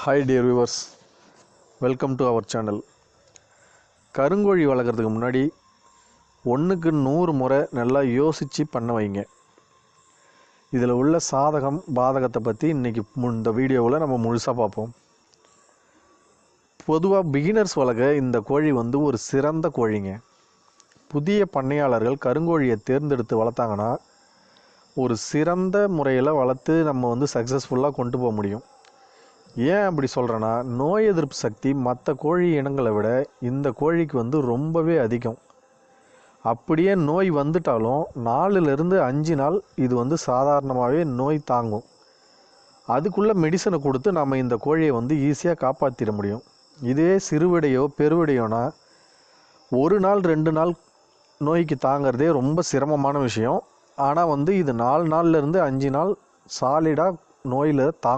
Hi dear viewers, welcome to our channel. கருங்கோழி வளர்க்குறதுக்கு முன்னாடி 1க்கு 100 முறை நல்லா யோசித்து பண்ண வைங்க. இதில் உள்ள சாதகம் பாதகத்தை பற்றி இன்றைக்கி இந்த வீடியோவில் நம்ம முழுசாக பார்ப்போம். பொதுவாக பிகினர்ஸ் வளர்க்க இந்த கோழி ஒரு சிறந்த கோழிங்க. புதிய பண்ணையாளர்கள் கருங்கோழியை தேர்ந்தெடுத்து வளர்த்தாங்கன்னா ஒரு சிறந்த முறையில் வளர்த்து நம்ம சக்ஸஸ்ஃபுல்லாக கொண்டு போக முடியும். ஏன் அப்படி சொல்கிறேன்னா, நோய் எதிர்ப்பு சக்தி மற்ற கோழி இனங்களை விட இந்த கோழிக்கு ரொம்பவே அதிகம். அப்படியே நோய் வந்துட்டாலும் 4லேருந்து 5 நாள் இது சாதாரணமாகவே நோய் தாங்கும். அதுக்குள்ளே மெடிசனை கொடுத்து நம்ம இந்த கோழியை ஈஸியாக காப்பாற்றிட முடியும். இதே சிறுவிடையோ பெருவிடையோனா 1 நாள் 2 நாள் நோய்க்கு தாங்கிறதே ரொம்ப சிரமமான விஷயம். ஆனால் இது 4 நாள்லேருந்து 5 நாள் சாலிடாக நோயில் தாங்க